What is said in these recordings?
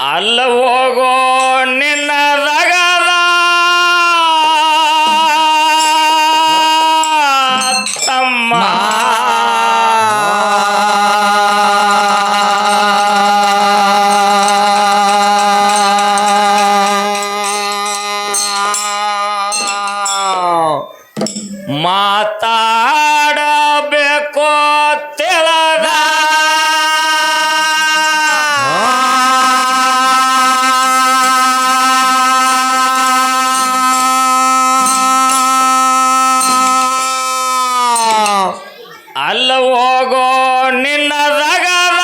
ಅಲ್ಲ ಹೋಗೋ ನಿನ್ನ ರಗದ ತಮ್ಮ ಮಾತಾಡಬೇಕು ತಿಳಿದ ಅಲ್ಲ ಹೋಗೋ ನಿನ್ನ ರಗದ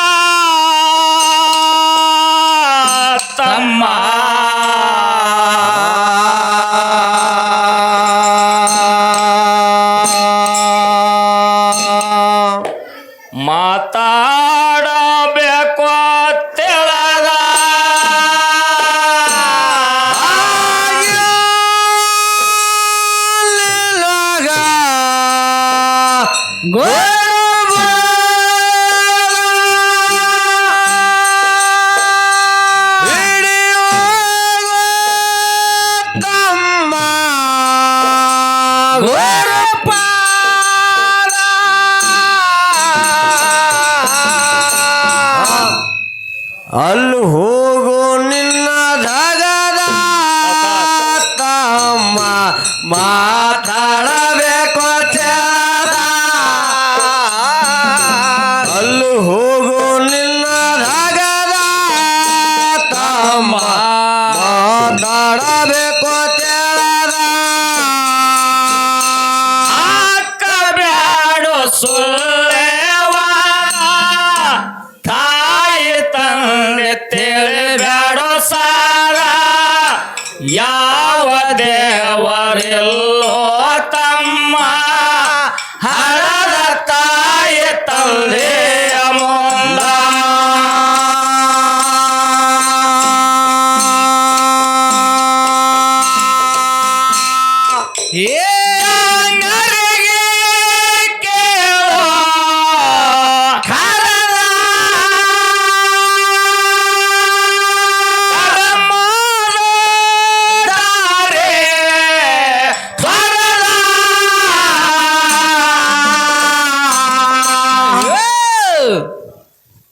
ತಮ್ಮ ಮಾತಾಡಬೇಕು ತಿಳಿದ ಅಲ್ಲಿ ಹೋಗು ನಿನ್ನ ಧಗದ ತಮ್ಮ ಮಾತಾಡಬೇಕು ಅಲ್ಲಿ ಹೋಗು ನಿನ್ನ ಧಗದ ತಮ್ಮ ಮಾತಾಡಬೇಕು ಹಾಕಬೇಡು ಸುಳ್ಳೆವಾದ ತಾಯಿ ತಂದೆ ತಿಳಿಬೇಡೋ ಸಾರ ಯಾವ ದೇವರಿಲ್ಲೋ ತಮ್ಮ ಹರದ ತಾಯಿ ತಂದೆಯ ಮುಂದ ನರಿಗೆ ಕೇಳೋ ಕರದ ದಾರೆ ಕರದ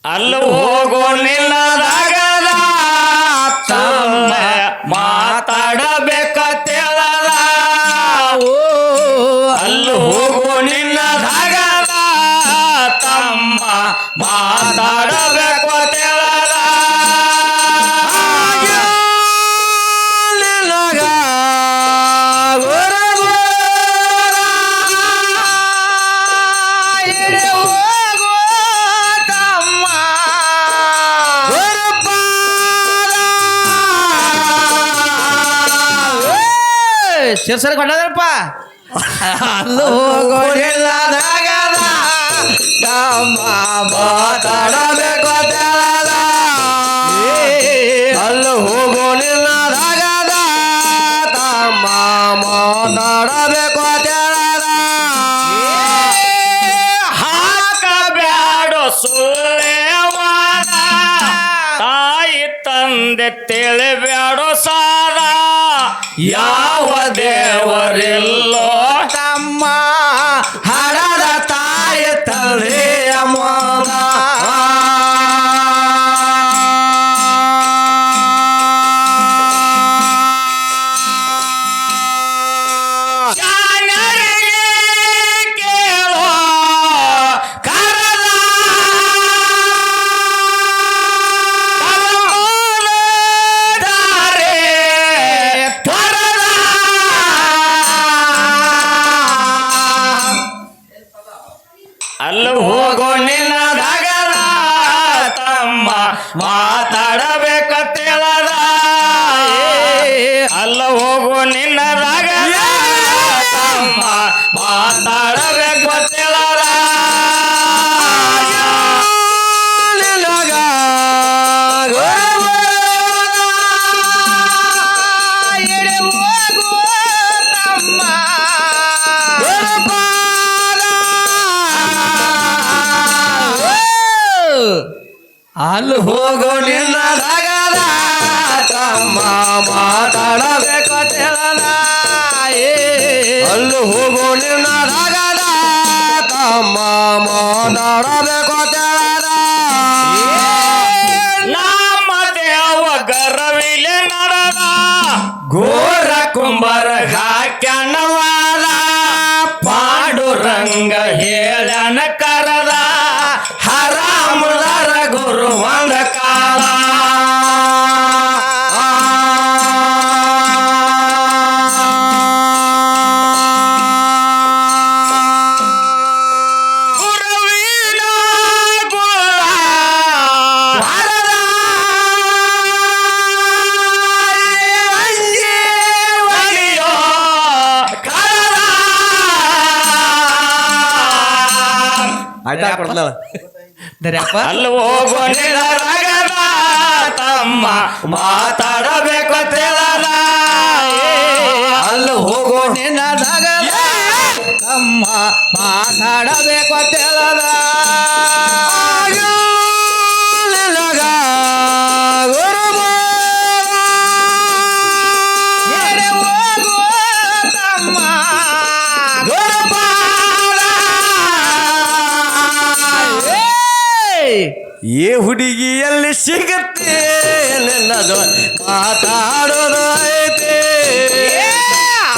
ಅಲ್ಲ ಹೋಗೋ ನಿನ್ನ ರಗದ ತಮ್ಮ ಮಾತಾಡಬೇಕ ತಿಳಿದ ಅಲ್ಲಿ ಹೋಗೋ ನಿನ್ನ ರಗದ ತಮ್ಮ ಮಾತಾಡಬೇಕು ತಿಳಿದ ಶಿರ್ಸರ್ ಕೊಂಡದಪ್ಪ ಅಲ್ಲೂ ಹೋಗೋದಿಲ್ಲದಾಗದ ತಮ್ಮ ಮಾತಾಡಬೇಕು ತಿಳಿದ ಅಲ್ಲೂ ಹೋಗೋನಿಲ್ಲದಾಗದ ತಮ್ಮ ಮಾತಾಡಬೇಕು ತಿಳಿದ ಹಾಕಬೇಡ ಸುಳ್ಳೆವಾದ ತಾಯಿ ತಂದೆ ತಿಳಿಬೇಡೋ ಸಾರ ಯಾವ ದೇವರಿಲ್ಲೋ ತಮ್ಮ ಹರದ ತಾಯಿ ತಂದೆಯ ಮೋದ ಕೇಳೋ ಕರದ ದಾರೆ ಕರದ ಅಲ್ಲ ಹೋಗೋ ನಿನ್ನ ರಗದ ತಮ್ಮ ಮಾತಾಡಬೇಕ ತಿಳಿದ ಅಲ್ಲ ಹೋಗೋ ನಿನ್ನ ರಗದ ತಮ್ಮ ಮಾತಾಡಬೇಕು ತಿಳಿದ ಅಲ್ಲಿ ಹೋಗೋ ನಿನ್ನ ರಗದ ಮಾತಾಡಬೇಕು ತಿಳದ ಅಲ್ಲಿ ಹೋಗೋ ನಿನ್ನ ರಾಗದ ತಮ್ಮ ಮಾತಾಡಬೇಕು ತಿಳದ ನಮ್ಮ ದೇವ ಗರವಿಲೆ ನಡೆದ ಘೋರ ಕುಂಬರ ಹಾಕ್ಯನವಾದ ಪಾಂಡುರಂಗ ಹೇಳನ ಕರದ ಹರಾಮುದರ ಗುರು ಒಂದ ಕಾಲ ಗುರುವಿನ ಗುಳ ಒಲಿಯೋ ಕರದ ಆಯ್ತಾ ಕೊಡ್ತಾಳ ದರ್ಯಪ್ಪ ಅಲ್ಲಿ ಹೋಗೋ ನಿನ್ನ ರಗದ ತಮ್ಮ ಮಾತಾಡಬೇಕು ತಿಳದ ಅಲ್ಲಿ ಹೋಗೋ ನಿನ್ನ ದಗದ ತಮ್ಮ ಮಾತಾಡಬೇಕು ತಿಳದ ನಿನಗ ಗುರುಬೋಧ. ಏರೆ ಹೋಗೋ ತಮ್ಮ ಗುರುಪಾದ. ಏ ಹುಡುಗಿ ಎಲ್ಲಿ ಸಿಗತ್ತೆ ನಿನ್ನದು ಮಾತಾಡೋದು ಐತೆ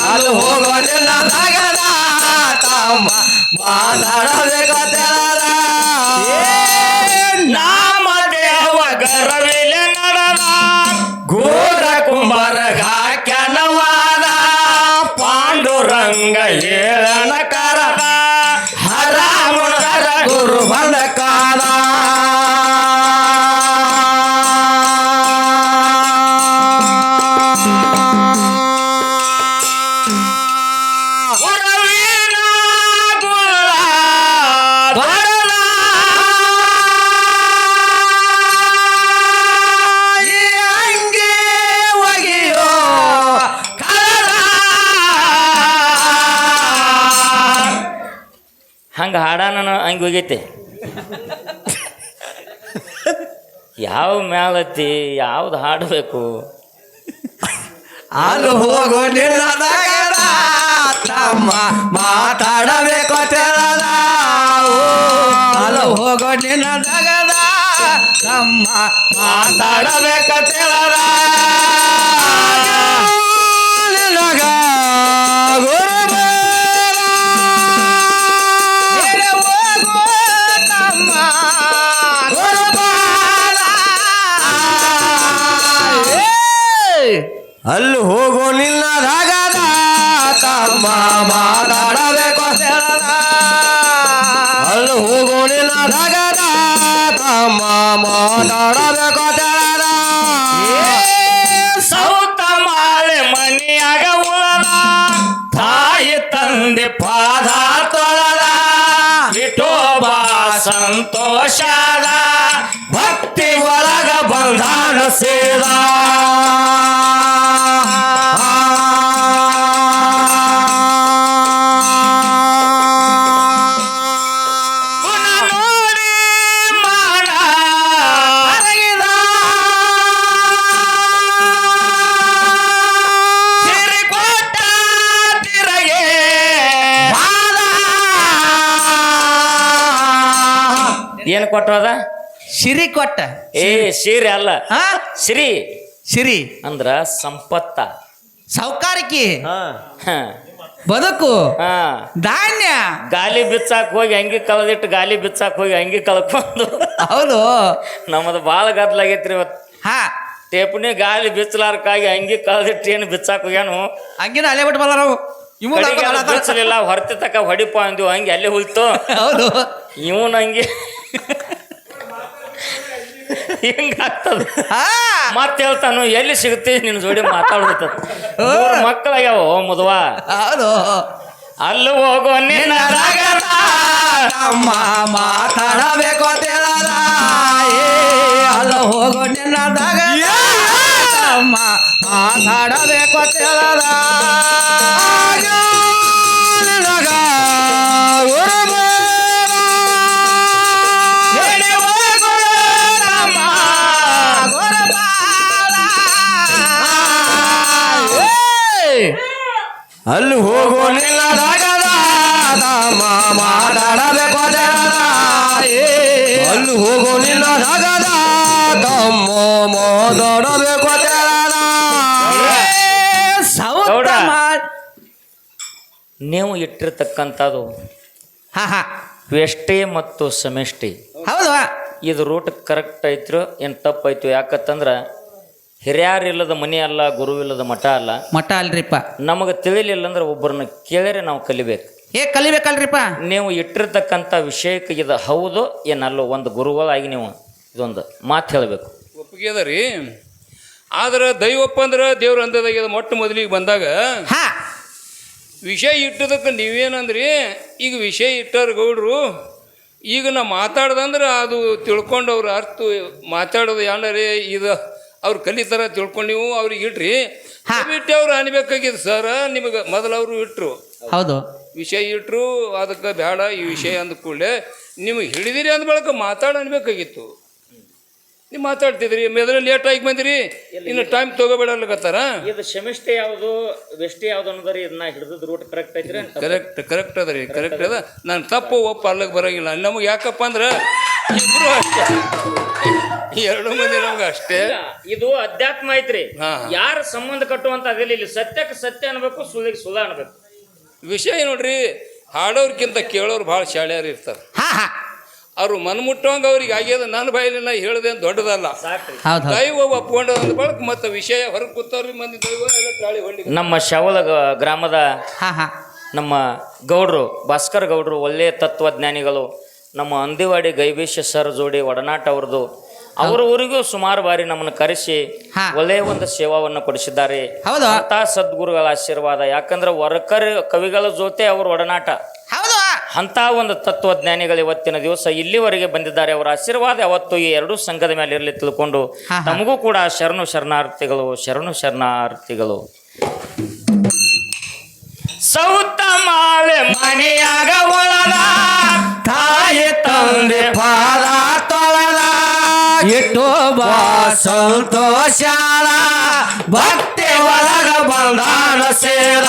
ಅಲ್ಲಿ ಹೋಗೋ ನಿನ್ನ ನಗದ ತಮ್ಮ ಮಾತಾಡಬೇಕು ತೆಳದ ನಾಮ ದೇವ ಗರವಿಲೆ ನಡೆದ ಘೋರ ಕುಂಬರ ಹಾಕ್ಯನವಾದ ಪಾಂಡುರಂಗ ಹೇಳನ ಕರದ ಹರಾಮುಣರ ಗುರು ಬಂದ ಕಾಲ ಗುರುವಿನ ಗುಳ ಬಡದ ಈ ಅಂಗಿ ಒಗೆಯೋ ಕರದ ಹಂಗ ಹಾಡಾನ ಹಂಗೆ ಹೋಗೈತೆ ಯಾವ ಮ್ಯಾಲತ್ತಿ ಯಾವ್ದು ಹಾಡಬೇಕು ಅಲ್ಲಿ ಹೋಗೋ ನಿನ್ನ ನಗರ ತಮ್ಮ ಮಾತಾಡಬೇಕು ತೆಳದ ಅಲ್ಲಿ ಹೋಗೋ ನಿನ್ನ ನಗರ ತಮ್ಮ ಮಾತಾಡಬೇಕು ತೆಳದ ನಿನಗ ಗುರುಬೇಡ. ಏರೆ ಹೋಗೋ ತಮ್ಮ ಗುರುಪಾದ. ಅಲ್ಲಿ ಹೋಗೋ ನಿನ್ನ ರಾಗದ ತಮ್ಮ ಮಾತಾಡಬೇಕು ತೆಳದ ಅಲ್ಲಿ ಹೋಗೋ ನಿನ್ನ ರಾಗದ ತಮ್ಮ ಮಾತಾಡಬೇಕು ತೆಳದ ಸೌತ ಮಾಳೆ ಮನಿಯಾಗ ಉಳದ ತಾಯಿ ತಂದೆ ಪಾದ ತೊಳದ ವಿಠೋಬಾ ಸಂತೋಷದ ಭಕ್ತಿ ಒಳಗ ಬಂಧಾನ ಸೇದ ಗುಣ ನೋಡಿ ಮಾನ ಅರಗಿದ. ಸಿರಿಕೊಟ್ಟ ತಿರಗೆ ವಾದ. ಏನ್ ಕೊಟ್ಟದ ಸಿರಿ ಕೊಟ್ಟ ಏ ಸೀರೆ ಅಲ್ಲ ಹಾ ಶ್ರೀ ಸಿರಿ ಅಂದ್ರ ಸಂಪತ್ತ ಸೌಕಾರಿಕಿ ಹ. ಬದುಕು ಹಾ ಧಾನ್ಯ ಗಾಲಿ ಬಿಚ್ಚಾಕ್ ಹೋಗಿ ಅಂಗಿ ಕಳೆದಿಟ್ಟು ಗಾಲಿ ಬಿಚ್ಚಾಕ್ ಹೋಗಿ ಅಂಗಿ ಕಳ್ಕೊಂಡು ಹೌದು ನಮ್ಮದು ಭಾಳ ಗದ್ಲಾಗೈತ್ರಿ ಇವತ್ತು ಹಾ ಟೇಪುನಿ ಗಾಲಿ ಬಿಚ್ಚಲಾರ್ಕಾಗಿ ಅಂಗಿ ಕಳೆದಿಟ್ಟು ಏನು ಬಿಚ್ಚಾಕ್ ಹೋಗ್ಯಾನು ಹಂಗಿನ ಅಲ್ಲೇ ಬಿಟ್ಟು ಬಂದ ನಾವು ಇವು ಬಿಚ್ಚಲಿಲ್ಲ ಹೊರತಿ ತಕ ಹೊಡಿಪ ಅಂದಿವು ಹಂಗೆ ಅಲ್ಲೇ ಹೋಯ್ತು ಹೌದು ಇವನ್ ಹಂಗೆ ಹಿಂಗಾಗ್ತದ ಹಾ ಮತ್ತೆ ಹೇಳ್ತಾನು ಎಲ್ಲಿ ಸಿಗುತ್ತೆ ನಿನ್ನ ಜೋಡಿ ಮಾತಾಡ್ಬಿಡ್ತ ಮಕ್ಕಳಾಗ್ಯಾವ ಮುದುವ ಹೌದು ಅಲ್ಲಿ ಹೋಗೋ ನಿನ್ನ ರಾಗದ ತಮ್ಮ ಮಾತಾಡಬೇಕು ತೆಳದ ಅಲ್ಲ ಹೋಗೋ ನಿನ್ನದಾಗ ತಮ್ಮ ಮಾತಾಡಬೇಕು ತೆಳದ ನಿನಗ ಗುರುಬೇಡ. ಹೇಳಿ ಹೋಗು ತಮ್ಮ ಗುರುಪಾದ. ಅಲ್ಲಿ ಹೋಗೋ ನಿಲ್ಲದಾಗದ ತಮ್ಮ ಮಾತಾಡಬೇಕು ತೆಳದ ಅಲ್ಲಿ ಹೋಗೋ ನಿಲ್ಲದಾಗದ ತಮ್ಮ ಮಾತಾಡಬೇಕು ತೆಳದ ಗೌಡ, ನೀವು ಇಟ್ಟಿರ್ತಕ್ಕಂಥದ್ದು ಹಾ ಹಾ ವ್ಯಷ್ಟೇ ಮತ್ತು ಸಮಷ್ಟಿ, ಹೌದು ಇದು ರೂಟ್ ಕರೆಕ್ಟ್ ಐತ್ರು ಏನು ತಪ್ಪೈತು? ಯಾಕತ್ತಂದ್ರೆ ಹಿರಿಯರಿಲ್ಲದ ಮನೆ ಅಲ್ಲ, ಗುರುವಿಲ್ಲದ ಮಠ ಅಲ್ಲ. ಮಠ ಅಲ್ರಿಪ್ಪ. ನಮಗೆ ತಿಳಿಲಿಲ್ಲ ಅಂದ್ರೆ ಒಬ್ಬರನ್ನ ಕೇಳಿದ್ರೆ ನಾವು ಕಲಿಬೇಕು. ಕಲಿಬೇಕಲ್ರಿಪ್ಪ. ನೀವು ಇಟ್ಟಿರ್ತಕ್ಕಂಥ ವಿಷಯಕ್ಕೆ ಇದು ಹೌದು ಏನಲ್ಲೋ ಒಂದು ಗುರುಗಳಾಗಿ ನೀವು ಇದೊಂದು ಮಾತು ಹೇಳಬೇಕು. ಒಪ್ಪಿಗೆ ಅದ ರೀ. ಆದ್ರೆ ದೈವಪ್ಪ ಅಂದ್ರೆ ದೇವ್ರ ಅಂದದಾಗ ಮೊಟ್ಟ ಮೊದಲಿಗೆ ಬಂದಾಗ ಹಾ ವಿಷಯ ಇಟ್ಟದಕ್ಕೆ ನೀವೇನಂದ್ರಿ, ಈಗ ವಿಷಯ ಇಟ್ಟಾರ ಗೌಡ್ರು, ಈಗ ನಾ ಮಾತಾಡ್ದಂದ್ರೆ ಅದು ತಿಳ್ಕೊಂಡು ಅವ್ರ ಅರ್ಥ ಮಾತಾಡೋದು ಯಾಣರೇ ಇದು ಅವ್ರು ಕಲಿತಾರ ತಿಳ್ಕೊಂಡು ನೀವು ಅವ್ರಿಗೆ ಇಟ್ರಿ. ಬಿಟ್ಟು ಅವ್ರು ಅನ್ಬೇಕಾಗಿದ್ದು ಸರ್, ನಿಮಗೆ ಮೊದಲು ಅವರು ಇಟ್ಟರು, ಹೌದು ವಿಷಯ ಇಟ್ಟರು, ಅದಕ್ಕೆ ಬೇಡ ಈ ವಿಷಯ ಅಂದ ಕೂಡಲೇ ನಿಮಗೆ ಹಿಡಿದಿರಿ ಅಂದ ಬಳಕ ಮಾತಾಡ ಅನ್ಬೇಕಾಗಿತ್ತು. ನೀವು ಮಾತಾಡ್ತಿದ್ರಿ, ಮೊದಲು ಲೇಟಾಗಿ ಬಂದಿರಿ, ಇನ್ನು ಟೈಮ್ ತೊಗೋಬೇಡಲ್ಲಕತ್ತಾರ. ಇದು ಸೆಮಿಸ್ಟರ್ ಯಾವುದು ವೆಸ್ಟ್ ಯಾವುದು ಅನ್ನೋದ್ರಿ, ಇದನ್ನ ಹಿಡಿದ ರೂಟ್ ಕರೆಕ್ಟ್ ಐತ್ರಿ? ಕರೆಕ್ಟ್ ಅದ ರೀ, ಕರೆಕ್ಟ್ ಅದ. ನಾನು ತಪ್ಪು ಒಪ್ಪ ಅಲ್ಲಕ್ಕೆ ಬರೋಂಗಿಲ್ಲ. ನಮಗೆ ಯಾಕಪ್ಪ ಅಂದ್ರೆ ಇಬ್ರು ಅಷ್ಟೇ, ಎರಡು ಮಂದಿ ನಮ್ಗೆ ಅಷ್ಟೇ. ಇದು ಅಧ್ಯಾತ್ಮ ಐತ್ರಿ. ಯಾರ ಸಂಬಂಧ ಕಟ್ಟುವಂತ ಅದಿಲ್ಲ. ಇಲ್ಲಿ ಸತ್ಯಕ್ಕೆ ಸತ್ಯ ಅನ್ಬೇಕು, ಸುಳ್ಳಿಗೆ ಸುಳ್ಳ ಅನ್ಬೇಕು. ವಿಷಯ ನೋಡ್ರಿ, ಹಾಡೋರ್ಕಿಂತ ಕೇಳೋರು ಭಾಳ ಶಾಳ್ಯಾರು ಇರ್ತಾರೆ. ಅವ್ರು ಮನ್ಮುಟ್ಟವಂಗ ಅವ್ರಿಗೆ ಆಗ್ಯದ. ನನ್ನ ಬಾಯಲ್ಲಿ ನಾ ಹೇಳ್ದೆ ದೊಡ್ಡದಲ್ಲ, ದೈವ ಒಪ್ಕೊಂಡು ಅಂದ ಬಳಕ ಮತ್ತೆ ವಿಷಯ ಹೊರಗೆ ಕೂತವ್ರಿ ಮಂದಿ ದೈವ ಎಲ್ಲ ಟಾಳಿ ಹೊಂಡಿ. ನಮ್ಮ ಶವಲ ಗ್ರಾಮದ ನಮ್ಮ ಗೌಡ್ರು, ಭಾಸ್ಕರ್ ಗೌಡ್ರು ಒಳ್ಳೆಯ ತತ್ವಜ್ಞಾನಿಗಳು. ನಮ್ಮ ಅಂದಿವಾಡಿ ಗೈಬೇಶ ಸರ್ ಜೋಡಿ ಒಡನಾಟ ಅವ್ರದ್ದು. ಅವರ ಊರಿಗೂ ಸುಮಾರು ಬಾರಿ ನಮ್ಮನ್ನು ಕರೆಸಿ ಒಳ್ಳೆಯ ಒಂದು ಸೇವಾವನ್ನು ಕೊಡಿಸಿದ್ದಾರೆ. ಅಂತ ಸದ್ಗುರುಗಳ ಆಶೀರ್ವಾದ. ಯಾಕಂದ್ರೆ ಕವಿಗಳ ಜೊತೆ ಅವ್ರ ಒಡನಾಟ, ಅಂತ ಒಂದು ತತ್ವಜ್ಞಾನಿಗಳು ಇವತ್ತಿನ ದಿವಸ ಇಲ್ಲಿವರೆಗೆ ಬಂದಿದ್ದಾರೆ. ಅವರ ಆಶೀರ್ವಾದ ಯಾವತ್ತು ಈ ಎರಡೂ ಸಂಘದ ಮೇಲೆ ಇರಲಿ ತಿಳ್ಕೊಂಡು ನಮಗೂ ಕೂಡ ಶರಣು ಶರಣಾರ್ಥಿಗಳು, ಶರಣು ಶರಣಾರ್ಥಿಗಳು. ಸೌತ ಮಾಳೆ ಮನೆಯಾಗ ಒಳದ ತಾಯಿ ತಂದೆ ಪಾದ ತೊಳೆದ ಇಟ್ಟು ಬಾ ಸಂತೋಷ ಭಕ್ತಿ ಒಳಗ ಬಂದಾನ ಸೇರ.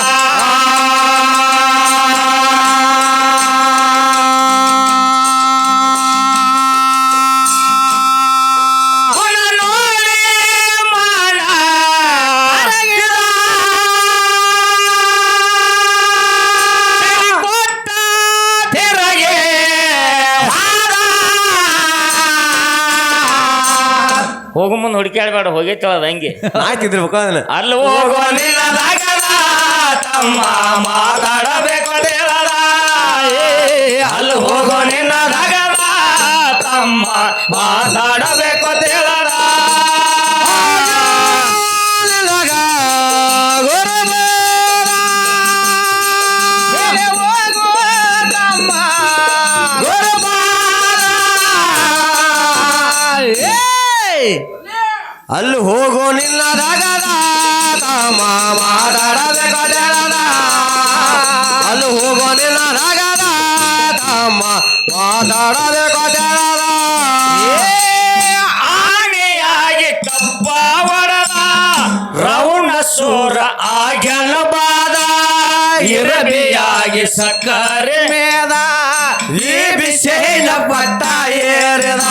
ಹೋಗೋ ಮುಂದೆ ಹುಡುಕ್ಯಾಡಬೇಡ, ಹೋಗೈತದ ಹಂಗೆ ಹಾಕಿದ್ರಿ ಅಲ್ಲಿ ಹೋಗೋ ನಿನ್ನದಾಗದ ತಮ್ಮ ಮಾತಾಡಬೇಕು ಹೇಳದ. ಅಲ್ಲಿ ಹೋಗೋ ನಿನ್ನದಾಗದ ತಮ್ಮ ಮಾತಾಡಬೇಕು ಹೇಳದ. ಅಲ್ಲಿ ಹೋಗೋ ನಿಲ್ಲದಾಗದ ತಮ್ಮ ಮಾತಾಡಬೇಕು ತೆಳದ. ಅಲ್ಲಿ ಹೋಗೋ ನಿಲ್ಲದಾಗದ ತಮ್ಮ ಮಾತಾಡಬೇಕು ತೆಳದ. ಆನೆಯಾಗಿ ಕಪ್ಪ ಹೊಡೆದ ರೌಣ ಸೂರ ಆಗ್ಯನ ಬಾದ ಇರಬಿಯಾಗಿ ಸಕ್ಕರೆ ಮೇದ ಈ ಬಿಸಿಲ ಪಟ್ಟ ಏರಿದ.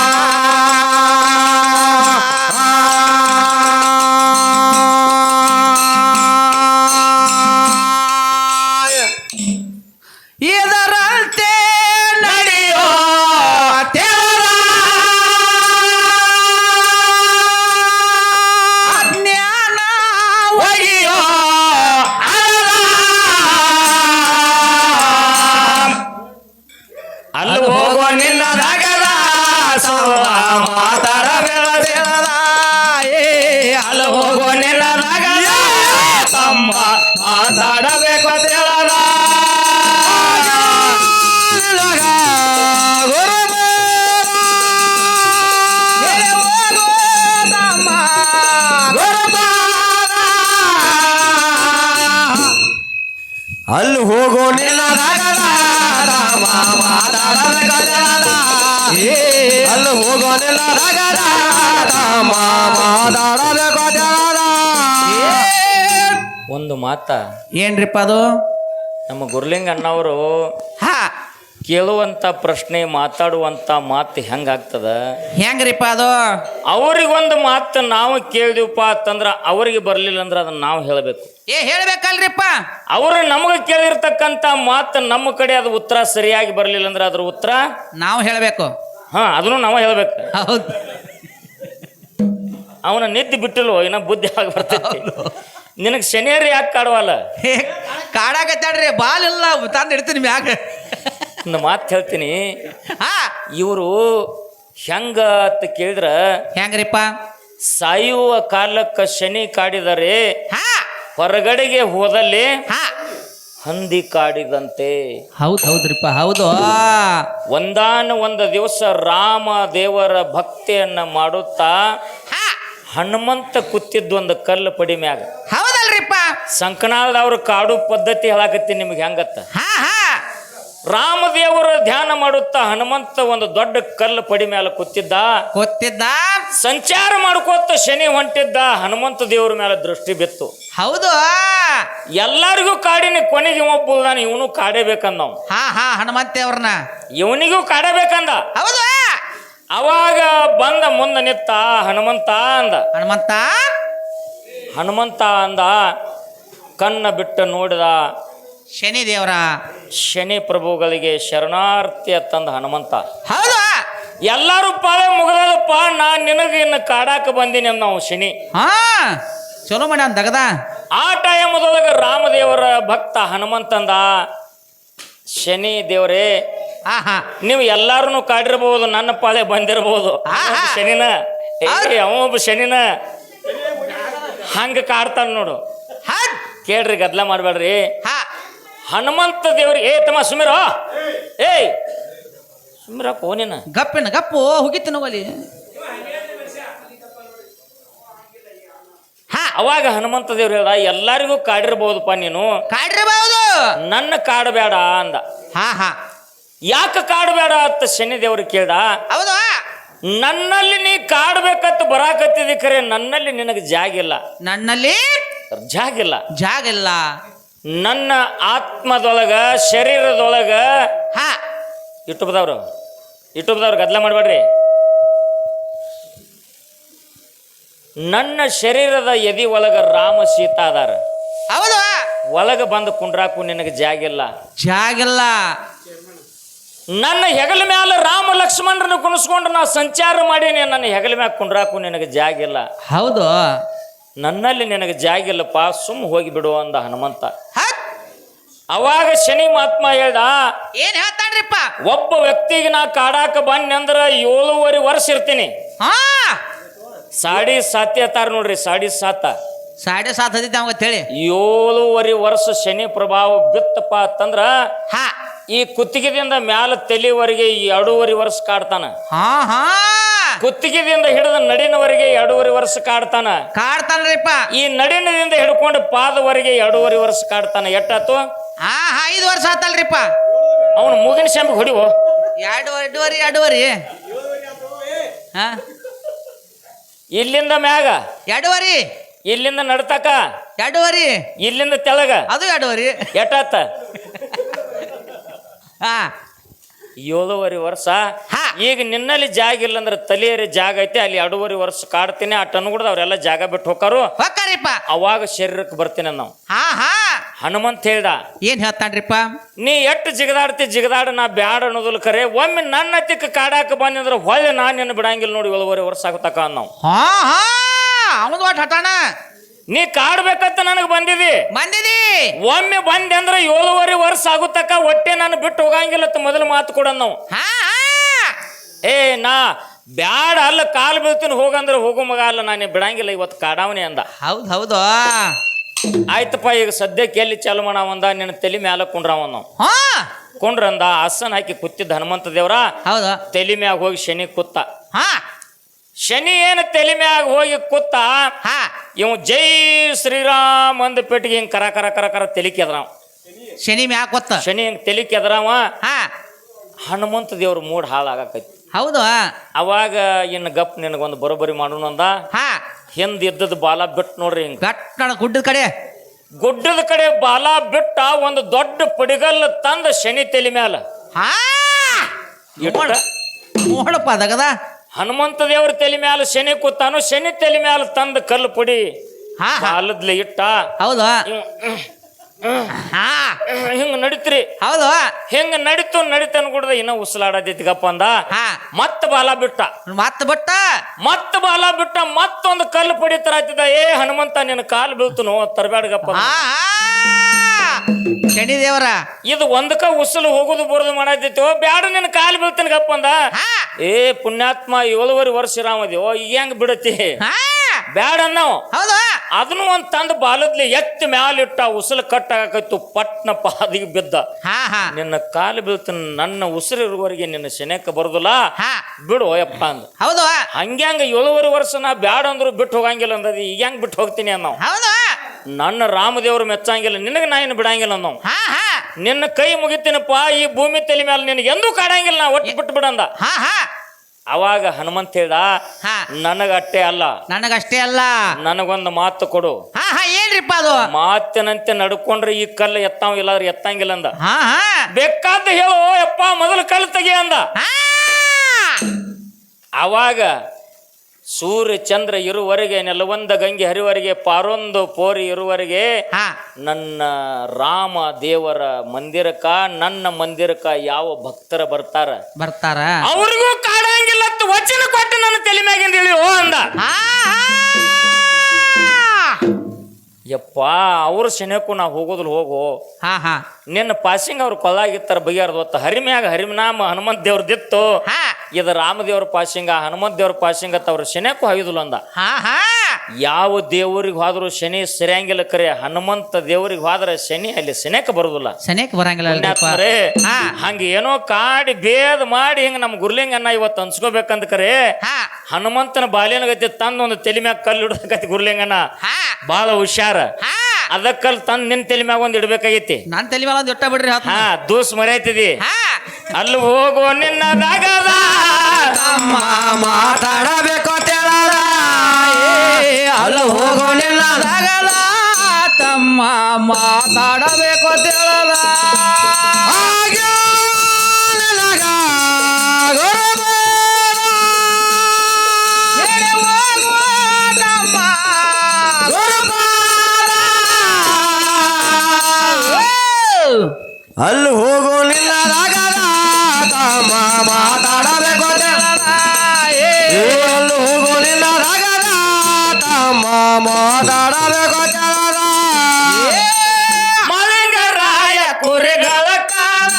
ಇದರಂತೆ ನಡೆಯೋ ತೆರ ಅಜ್ಞಾನ ಒಯ್ಯೋ ಅಲ್ಲಿ ಹೋಗೋ ನಿನ್ನದಾಗದ ಮಾತಾಡಬೇಡ. ಅಲ್ಲಿ ಹೋಗೋ ನಿಲ್ಲದಾಗದ ತಮ್ಮ ಮಾತಾಡಬೇಕು ಹೇಳದ. ಅಲ್ಲಿ ಹೋಗೋ ನಿಲ್ಲದಾಗದ ಮಾತಾಡಬೇಕು ತೆಳದ. ಅಲ್ಲಿ ಹೋಗೋ ನಿಲ್ಲದಾಗದ ಮಾತಾಡಬೇಕು ತೆಳದ. ಒಂದು ಮಾತ ಏನ್ರಿಪ್ಪ ಅದು? ನಮ್ಮ ಗುರುಲಿಂಗ ಅಣ್ಣವರು ಹಾ ಕೇಳುವಂಥ ಪ್ರಶ್ನೆ ಮಾತಾಡುವಂಥ ಮಾತು ಹೆಂಗಾಗ್ತದ? ಹೆಂಗ್ರಿಪ್ಪ ಅದು? ಅವ್ರಿಗೊಂದು ಮಾತು ನಾವು ಕೇಳಿದಿವಪ್ಪ ಅಂತಂದ್ರೆ ಅವ್ರಿಗೆ ಬರಲಿಲ್ಲ ಅಂದ್ರೆ ಅದನ್ನ ನಾವು ಹೇಳಬೇಕು. ಹೇಳ್ಬೇಕಲ್ರಿಪ್ಪ. ಅವರು ನಮಗೆ ಕೇಳಿರ್ತಕ್ಕಂಥ ಮಾತು ನಮ್ಮ ಕಡೆ ಅದು ಉತ್ತರ ಸರಿಯಾಗಿ ಬರಲಿಲ್ಲ ಅಂದ್ರೆ ಅದ್ರ ಉತ್ತರ ನಾವು ಹೇಳಬೇಕು. ಅದನ್ನು ನಾವು ಹೇಳ್ಬೇಕು. ಹೌದು. ಅವನ ನಿದ್ದೆ ಬಿಟ್ಟಿಲ್ವೋ ಇನ್ನ ಬುದ್ಧಿ ಆಗಿ ಬರ್ತೈತಿ. ನಿನಗೆ ಶನಿಯರ್ ಯಾಕೆ ಕಾಡುವಲ್ಲ? ಕಾಡಾಕತ್ತಾಡ್ರಿ, ಬಾಲಿಲ್ಲ ತಂದು ಇಡ್ತೀನಿ ಮ್ಯಾಗ. ಒಂದು ಮಾತು ಹೇಳ್ತೀನಿ. ಇವರು ಹೆಂಗ ಅಂತ ಕೇಳಿದ್ರ ಹೆಂಗ್ರಿಪ್ಪ? ಸಾಯುವ ಕಾಲಕ್ಕೆ ಶನಿ ಕಾಡಿದರೆ ಹೊರಗಡೆಗೆ ಹೋದಲ್ಲಿ ಹಂದಿ ಕಾಡಿದಂತೆ. ಹೌದ್ರಿಪ್ಪ, ಹೌದು. ಒಂದು ದಿವಸ ರಾಮ ದೇವರ ಭಕ್ತಿಯನ್ನ ಮಾಡುತ್ತಾ ಹನುಮಂತ ಕೂತಿದ್ದು ಒಂದು ಕಲ್ಲು ಪಡಿ ಮ್ಯಾಗ. ಹೌದಲ್ರಿಪ್ಪ. ಸಂಕನಾಳದವ್ರು ಕಾಡು ಪದ್ಧತಿ ಹೇಳಾಕತ್ತೀನಿ ನಿಮ್ಗೆ ಹೆಂಗತ್ತ. ರಾಮದೇವರ ಧ್ಯಾನ ಮಾಡುತ್ತಾ ಹನುಮಂತ ಒಂದು ದೊಡ್ಡ ಕಲ್ಲು ಪಡಿ ಮ್ಯಾಲ ಕೂತಿದ್ದ. ಸಂಚಾರ ಮಾಡ್ಕೋತ ಶನಿ ಹೊಂಟಿದ್ದ. ಹನುಮಂತ ದೇವರ ಮೇಲೆ ದೃಷ್ಟಿ ಬಿತ್ತು. ಹೌದು. ಎಲ್ಲರಿಗೂ ಕಾಡಿನ ಕೊನೆಗೆ ಒಬ್ಬ ಇವನು ಕಾಡೇಬೇಕಂದ. ಹನುಮಂತೇವ್ರನ್ನ ಇವನಿಗೂ ಕಾಡಬೇಕಂದ. ಹೌದು. ಅವಾಗ ಬಂದ ಮುಂದೆ ನಿತ್ತ ಹನುಮಂತ ಅಂದ. ಹನುಮಂತ ಅಂದ. ಕಣ್ಣ ಬಿಟ್ಟು ನೋಡಿದ. ಶನಿ ದೇವರ ಶನಿ ಪ್ರಭುಗಳಿಗೆ ಶರಣಾರ್ಥಿ ಅತ್ತಂದ ಹನುಮಂತ. ಹೌದು. ಎಲ್ಲಾರು ಪಾಳೆ ಮುಗದಪ್ಪ, ನಾನ್ ನಿನಗೆ ಇನ್ನು ಕಾಡಾಕ ಬಂದೀನಿ ಅಂದ ನಾವು ಶನಿ. ಚಲೋ ಮಾಡಿ ದಗದ. ಆ ಟೈಮದೊಳಗೆ ರಾಮದೇವರ ಭಕ್ತ ಹನುಮಂತಂದ, ಶನಿ ದೇವರೇ ನೀವು ಎಲ್ಲಾರು ಕಾಡಿರ್ಬಹುದು, ನನ್ನ ಪಾಳೆ ಬಂದಿರಬಹುದು. ಶನಿನ ಅವೊಬ್ಬ ಶನಿನ ಹಂಗ ಕಾಡ್ತಾನ ನೋಡು. ಕೇಳ್ರಿ, ಗದ್ಲ ಮಾಡ್ಬೇಡ್ರಿ. ಹನುಮಂತ ದೇವ್ರಿ ತಮ್ಮ ಸುಮಿರ, ಸುಮಿರ ಕೋನಿನ ಗಪ್ಪು ಹೋಗಿತ್ತು ನೋವಲ್ಲಿ. ಅವಾಗ ಹನುಮಂತ ದೇವ್ರು ಹೇಳ್ದ, ಎಲ್ಲರಿಗೂ ಕಾಡಿರ್ಬಹುದಪ್ಪ, ನೀನು ಕಾಡಿರಬಹುದು, ನನ್ನ ಕಾಡಬೇಡ ಅಂದ. ಯಾಕೆ ಕಾಡಬೇಡ ಅಂತ ಶನಿ ದೇವ್ರು ಕೇಳ್ದ. ಹೌದು. ನನ್ನಲ್ಲಿ ನೀ ಕಾಡ್ಬೇಕಂತ ಬರಾಕತ್ತಿದಿ, ಖರೆ ನನ್ನಲ್ಲಿ ನಿನಗೆ ಜಾಗಿಲ್ಲ. ನನ್ನಲ್ಲಿ ಜಾಗಿಲ್ಲ. ನನ್ನ ಆತ್ಮದೊಳಗ ಶರೀರದೊಳಗ ಯೂಟ್ಯೂಬ್ದವ್ರು ಗದ್ಲ ಮಾಡಬೇಡ್ರಿ. ನನ್ನ ಶರೀರದ ಎದಿ ಒಳಗ ರಾಮ ಸೀತಾ ಅದಾರ. ಹೌದು. ಒಳಗ ಬಂದು ಕುಂಡ್ರಾಕು ನಿನಗೆ ಜಾಗಿಲ್ಲ. ನನ್ನ ಹೆಗಲ ಮ್ಯಾಲ ರಾಮ ಲಕ್ಷ್ಮಣರನ್ನು ಕುಣಿಸ್ಕೊಂಡು ನಾ ಸಂಚಾರ ಮಾಡೀನಿ. ನನ್ನ ಹೆಗಲ ಮ್ಯಾಲ ಕುಂಡ್ರಾಕು ನಿನಗೆ ಜಾಗಿಲ್ಲ. ಹೌದು. ನನ್ನಲ್ಲಿ ನಿನಗೆ ಜಾಗಿಲ್ಲಪ್ಪ, ಸುಮ್ಮ ಹೋಗಿ ಬಿಡು ಅಂದ ಹನುಮಂತ. ಅವಾಗ ಶನಿ ಮಹಾತ್ಮ ಹೇಳ್ದ, ಏನ್ ಹೇಳ್ತಾನ್ರಿಪ್ಪ? ಒಬ್ಬ ವ್ಯಕ್ತಿಗೆ ನಾ ಕಾಡಾಕ ಬನ್ನಿ ಅಂದ್ರ 7.5 ವರ್ಷ ಇರ್ತೀನಿ. 7.5 ಅತ್ತಾರ ನೋಡ್ರಿ. 7.5 7.5 ಹೇಳಿ. 7.5 ವರ್ಷ ಶನಿ ಪ್ರಭಾವ ಬಿತ್ತಪ್ಪ ಅಂತಂದ್ರ ಈ ಕುತ್ತಿಗೆದಿಂದ ಮ್ಯಾಲ ತಲೆವರೆಗೆ 2.5 ವರ್ಷ ಕಾಡ್ತಾನ. ಕುತ್ತಿಗೆದಿಂದ ಹಿಡಿದ ನಡಿನವರೆಗೆ 2.5 ವರ್ಷ ಕಾಡ್ತಾನರಿಪ್ಪ. ಈ ನಡಿನದಿಂದ ಹಿಡ್ಕೊಂಡು ಪಾದವರೆಗೆ 2.5 ವರ್ಷ ಕಾಡ್ತಾನ. ಎಟ್ಟಾತು? 5 ವರ್ಷ ಆತಲ್ರಿಪ್ಪ. ಅವನು ಮೂಗಿನ ಶಂಬಿಗೆ ಹೊಡಿವೋ. 2.5 ಇಲ್ಲಿಂದ ಮ್ಯಾಗ 2.5, ಇಲ್ಲಿಂದ ನಡ್ತಕ 2.5, ಇಲ್ಲಿಂದ ತೆಳಗ ಅದು 2.5. ಎಟ್ಟಾತ? 7.5 ವರ್ಷ. ಈಗ ನಿನ್ನಲ್ಲಿ ಜಾಗ ಇಲ್ಲ ಅಂದ್ರೆ ತಲೆಯರಿ ಜಾಗ ಐತೆ, ಅಲ್ಲಿ 2.5 ವರ್ಷ ಕಾಡ್ತೀನಿ. ಆ ಟನ್ಗುಡ್ದ ಅವ್ರೆಲ್ಲ ಜಾಗ ಬಿಟ್ಟು ಹೋಗಾರು. ಅವಾಗ ಶರೀರಕ್ಕೆ ಬರ್ತೀನಿ ನಾವು. ಹನುಮಂತ ಹೇಳ್ದ, ಏನ್ ಹೇಳ್ತಾನ್ರಿಪ್ಪ? ನೀ ಎಷ್ಟು ಜಿಗದಾಡ ನಾ ಬ್ಯಾಡ ಅನ್ನೋದಿಲ್ಲ, ಖರೆ ಒಮ್ಮೆ ನನ್ನ ತಿಕ್ಕ ಕಾಡಾಕ ಬಂದ್ರೆ ಹೊಳ್ಳಿ ನಾನು ನಿನ್ನ ಬಿಡಂಗಿಲ್ಲ ನೋಡಿ. 7.5 ವರ್ಷ ಆಗತಕ್ಕ ನಾವು. ನೀ ಕಾಡ್ಬೇಕಂತ ನನಗೆ ಬಂದಿದಿ. ಒಮ್ಮೆ ಬಂದೆ ಅಂದ್ರೆ 7.5 ವರ್ಷ ಆಗುತ್ತಕ್ಕ ಹೊಟ್ಟೆ ನಾನು ಬಿಟ್ಟು ಹೋಗಂಗಿಲ್ಲ ಮೊದಲು ಮಾತು ಕೊಡ ನಾವು. ನಾ ಬ್ಯಾಡ ಅಲ್ಲ, ಕಾಲು ಬೀಳ್ತೀನಿ ಹೋಗಂದ್ರೆ ಹೋಗು ಮಗ ಅಲ್ಲ, ನಾನು ಬಿಡಂಗಿಲ್ಲ ಇವತ್ತು ಕಾಡಾವಣಿ ಅಂದ. ಹೌದು. ಆಯ್ತಪ್ಪ, ಈಗ ಸದ್ಯಕ್ಕೆ ಎಲ್ಲಿ ಚಾಲು ಮಾಡಾವಂದ, ನಿನ್ನ ತಲೆ ಮ್ಯಾಲ ಕುಂಡ್ರಾವ ನಾವು. ಕುಂಡ್ರಂದ. ಆಸನ ಹಾಕಿ ಕೂತಿದ್ದ ಹನುಮಂತ ದೇವ್ರ ತಲೆ ಮ್ಯಾಗ ಹೋಗಿ ಶನಿ ಕೂತ. ಶನಿ ಏನು ತಲೆ ಮ್ಯಾಗ ಹೋಗಿ ಕೂತ. ಇವ್ ಜೈ ಶ್ರೀರಾಮ್ ಅಂದ ಪೆಟ್ಟಿಗೆ ಹಿಂಗ್ ಕರ ಕರ ಕರ ಕರ ತಲೆ ಕೆದ್ರಾವ. ಶನಿ ಮ್ಯಾಗ ಕೂತ. ಶನಿ ಹಿಂಗ್ ತಲೆ ಕೆದ್ರಾವ. ಹನುಮಂತ ದೇವ್ರ ಮೂಡ್ ಹಾಳಾಗಕೈತಿ. ಹೌದು. ಅವಾಗ ಇನ್ನು ಗಪ್ ನಿನಗೊಂದು ಬರೋಬ್ಬರಿ ಮಾಡೋಣ ಅಂದ. ಹಿಂದ್ ಇದ್ದದ ಬಾಲ ಬಿಟ್ಟು ನೋಡ್ರಿ, ಹಿಂಗ ಗುಡ್ಡದ ಕಡೆ ಗುಡ್ಡದ ಕಡೆ ಬಾಲ ಬಿಟ್ಟ ಒಂದು ದೊಡ್ಡ ಪಡಿಗಲ್ಲ ತಂದ ಶನಿ ತಲೆ ಮ್ಯಾಲ ಹಾ ಇಟ್ಟ. ನೋಡಪ್ಪ ಅದಗದ ಹನುಮಂತ ದೇವ್ರ ತಲೆ ಮ್ಯಾಲ ಶನಿ ಕೂತಾನು, ಶನಿ ತಲೆ ಮ್ಯಾಲ ತಂದ ಕಲ್ಲು ಪುಡಿ ಹಾ ಬಾಲದ್ಲೆ ಇಟ್ಟ. ಹೌದು ಹಾ ಹಿಂಗ ನಡಿತ್ರಿ. ಹೌದು ಹಿಂಗ ನಡಿತನ್ ಕೂಡದ ಇನ್ನ ಉಸಲಾಡತೈತಿಗಪ್ಪ ಅಂದ. ಹಾ ಮತ್ತ ಬಾಲ ಬಿಟ್ಟ, ಮತ್ತ ಬಿಟ್ಟ ಮತ್ತೊಂದು ಕಲ್ಲು ಪಡಿ ತರ ಆಯ್ತದ. ಏ ಹನುಮಂತ ನಿನ್ನ ಕಾಲು ಬೀಳ್ತನೋ ತರಬೇಡಗಪ್ಪ. ಹಾ ಶನಿ ದೇವರ ಇದು ಒಂದಕ್ಕ ಉಸಲು ಹೋಗುದು ಬರೋದು ಮಾಡತೈತಿ. ಬ್ಯಾಡ ನಿನ್ನ ಕಾಲು ಬೀಳ್ತನಗಪ್ಪ ಅಂದ. ಏ ಪುಣ್ಯಾತ್ಮ 7.5 ವರ್ಷ ಇರಾಮದ್ಯೋ, ಈಗ ಹೆಂಗ್ ಬಿಡತಿ? ಬ್ಯಾಡ ಅನ್ನೋ. ಹೌದು ಅದನ್ನು ಒಂದ್ ತಂದ ಬಾಲದ್ಲಿ ಎತ್ತಿ ಮ್ಯಾಲಿಟ್ಟ. ಉಸಲು ಕಟ್ಟಾಕತ್ತು, ಪಟ್ನ ಪಾದಿಗೆ ಬಿದ್ದ. ಹಾ ಹಾ ನಿನ್ನ ಕಾಲು ಬೀಳ್ತಾನ, ನನ್ನ ಉಸಿರು ಇರುವವರೆಗೆ ನಿನ್ನ ಶನೇಕ ಬರುದಿಲ್ಲ, ಹಾ ಬಿಡು ಯಪ್ಪ ಅಂದ. ಹೌದು ಹಂಗ್ಯಾಂಗ 7.5 ವರ್ಷ ನಾ ಬ್ಯಾಡ ಅಂದ್ರು ಬಿಟ್ಟು ಹೋಗಂಗಿಲ್ಲ ಅಂದದಿ. ಈಗ ಹೆಂಗ್ ಬಿಟ್ಟು ಹೋಗ್ತೀನಿ ಅನ್ನೋ. ಹೌದು ನನ್ನ ರಾಮದೇವ್ರು ಮೆಚ್ಚಂಗಿಲ್ಲ, ನಿನಗೆ ನಾ ಏನು ಬಿಡಂಗಿಲ್ಲ ಅನ್ನೋ. ಹಾ ಹಾ ನಿನ್ನ ಕೈ ಮುಗಿತೀನಪ್ಪ, ಈ ಭೂಮಿ ತಲೆ ಮೇಲೆ ನಿನಗೆ ಎಂದೂ ಕಾಡಂಗಿಲ್ಲ, ನಾ ಒಟ್ಟು ಬಿಟ್ಟು ಬಿಡಂದ. ಹಾ ಹಾ ಅವಾಗ ಹನುಮಂತ ಹೇಳ್ದ, ಹಾ ನನಗಟ್ಟೆ ಅಲ್ಲ, ನನಗಷ್ಟೇ ಅಲ್ಲ, ನನಗೊಂದು ಮಾತು ಕೊಡು. ಹಾ ಹಾ ಏನ್ರಿಪ್ಪ ಅದು? ಮಾತಿನಂತೆ ನಡ್ಕೊಂಡ್ರೆ ಈ ಕಲ್ಲು ಎತ್ತಾವ, ಇಲ್ಲಾದ್ರೆ ಎತ್ತಂಗಿಲ್ಲ ಅಂದ. ಹಾ ಹಾ ಬೇಕಾದ ಹೇಳು ಯಪ್ಪ, ಮೊದಲು ಕಲ್ಲು ತೆಗಿ ಅಂದ. ಅವಾಗ ಸೂರ್ಯ ಚಂದ್ರ ಇರುವರೆಗೆ, ನೆಲವೊಂದ ಗಂಗೆ ಹರಿವರೆಗೆ, ಪಾರೊಂದು ಪೋರಿ ಇರುವರೆಗೆ ಹಾ ನನ್ನ ರಾಮ ದೇವರ ಮಂದಿರಕ್ಕ, ನನ್ನ ಮಂದಿರಕ್ಕ ಯಾವ ಭಕ್ತರ ಬರ್ತಾರ ಅವ್ರಿಗೂ ಕಾಡಂಗಿಲ್ಲ ಅಂತ ವಚನ ಕೊಟ್ಟು ನನ್ನ ತಲೆ ಮ್ಯಾಗಿಂದ ಇಳಿಯೋ ಅಂದ. ಯಪ್ಪ ಅವ್ರ ಶನೇಕು ನಾ ಹೋಗೋದಿಲ್ಲ, ಹೋಗು. ಹಾ ಹಾ ನಿನ್ನ ಪಾಸಿಂಗ್ ಅವ್ರ ಕೊಲ್ಲಾಗಿತ್ತಾರ ಬಗೆಯಾರ್ದು ಹೊತ್ತ ಹರಿಮ್ಯಾಗ ಹರಿಮನಾಮ ಹನುಮಂತ ದೇವ್ರದಿತ್ತು. ಹಾ ಇದು ರಾಮದೇವ್ರ ಪಾಸಿಂಗ, ಹನುಮಂತ ದೇವ್ರ ಪಾಸಿಂಗ ಅಂತ ಅವ್ರ ಶನೇಕು ಹಾಯುದಿಲ್ಲ ಅಂದ. ಹಾ ಹಾ ಯಾವ ದೇವ್ರಿಗೆ ಹೋದ್ರು ಶನಿ ಸರಿಯಂಗಿಲ್ಲ, ಕರೆ ಹನುಮಂತ ದೇವ್ರಿಗೆ ಹೋದ್ರೆ ಶನಿ ಅಲ್ಲಿ ಶನೇಕ ಬರುದಿಲ್ಲ. ಸನೇಕ ಬರಂಗಿಲ್ಲ. ಹಂಗ ಏನೋ ಕಾಡಿ ಭೇದ ಮಾಡಿ ಹಿಂಗ ನಮ್ ಗುರ್ಲಿಂಗನ್ನ ಇವತ್ತು ಅನ್ಸ್ಕೋಬೇಕಂತ ಕರೆ ಹನುಮಂತನ ಬಾಲ್ಯನ ಗತಿ ತಂದ ಒಂದು ತಲೆ ಮ್ಯಾಗ ಕಲ್ಲು ಇಡಕತಿ. ಗುರ್ಲಿಂಗನ ಬಾಳ ಹುಷಾರ, ಅದಕ್ಕಲ್ಲಿ ತಂದ್ ನಿನ್ ತಲೆ ಮ್ಯಾಗ ಒಂದ್ ಇಡ್ಬೇಕಾಗೈತಿ. ನಾನ್ ತಲೆ ಮೇಲೆ ಒಂದು ಇಟ್ಟ ಬಿಡ್ರಿ. ಹಾ ದೂಸ್ ಮರ್ಯಾಯ್ತಿದಿ. ಅಲ್ಲಿ ಹೋಗೋ ನಿನ್ನ ರಾಗದ ತಮ್ಮ ಮಾತಾಡಬೇಕು ತೆಳದ, ಅಲ್ಲಿ ಹೋಗೋ ನಿನ್ನ ರಾಗದ ತಮ್ಮ ಮಾತಾಡಬೇಕು ತೆಳದ. ಅಲ್ಲಿ ಹೋಗೋ ನಿನ್ನ ರಾಗದ ತಮ್ಮ ಮಾತಾಡಬೇಕು. ಅಲ್ಲಿ ಹೋಗೋ ನಿನ್ನ ರಾಗದ ತಮ್ಮ ಮಾತಾಡಬೇಕು. ಮಲಿಂಗರಾಯ ಕುರಿಗಳ ಕಾಲ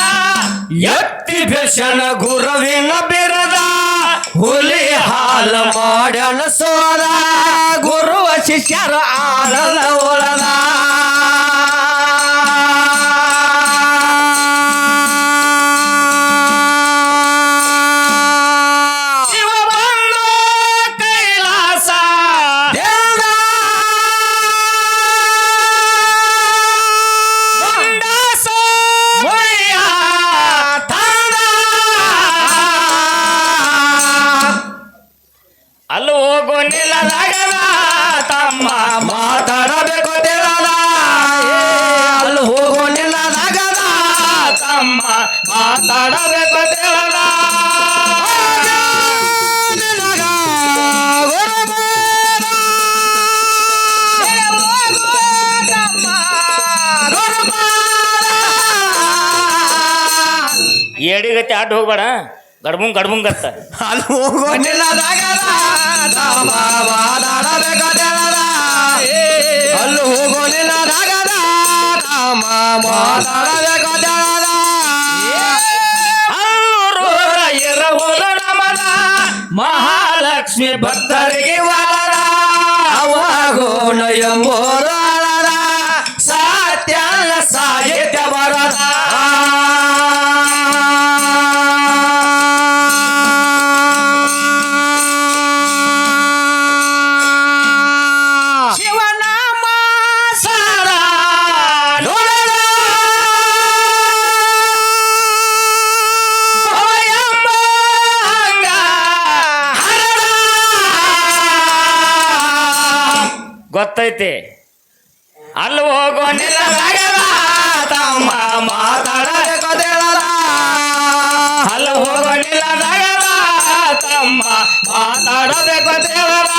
ಎತ್ತಿ ಬೆಸನ ಗುರುವಿನ ಬಿರದ, ಹುಲಿ ಹಾಲ ಮಾಡ್ಯನ ಸೋದ, ಗುರುವ ಶಿಷ್ಯರ ಆಡಲ ಒಳದ. ಅಲ್ಲಿ ಹೋಗೋ ನಿಲ್ಲದಾಗದ ತಮ್ಮ ಮಾತಾಡಬೇಕು ತೆಳದ, ಅಲ್ಲಿ ಹೋಗೋ ನಿಲ್ಲದಾಗದ ತಮ್ಮ ಮಾತಾಡಬೇಕು ತೆಳದ. ಏಡಿಗತಿ ಆಟ ಹೋಗ್ಬೇಡ, ಗಡ್ಬುಂಗತ್ತ. ಅಲ್ಲಿ ಹೋಗೋ ನಿಲ್ಲದಾಗದ ತಮ್ಮ ಮಾತಾಡಬೇಕು ತೆಳದ, ಅಲ್ಲಿ ಹೋಗೋ ನಿಲ್ಲದಾಗದ ತಮ್ಮ ಮಾತಾಡಬೇಕು ತೆಳದ. ಇರಹುದು ನಮದ ಮಹಾಲಕ್ಷ್ಮಿ ಭಕ್ತರಿಗೆ ವಾರ, ಅವಾಗೋಣ ಎಂಬುದಾಳದ ಸತ್ಯ ಸಾಹಿತ್ಯ ಬರದ. ಶಿವನಾಮ ಸಾರ ಗೊತ್ತೈತಿ. ಅಲ್ಲಿ ಹೋಗೋ ನಿಲ್ಲದಾಗದ ತಮ್ಮ ಮಾತಾಡಬೇಕು ತೇಳದ ಅಲ್ಲಿ ಹೋಗೋ ನಿಲ್ಲದಾಗದ ತಮ್ಮ ಮಾತಾಡಬೇಕು ತೇಳದ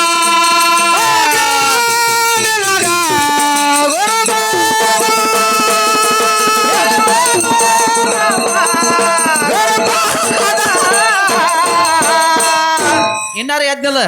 ಇನ್ನಾರು ಎದ್ದಿಲ್ಲ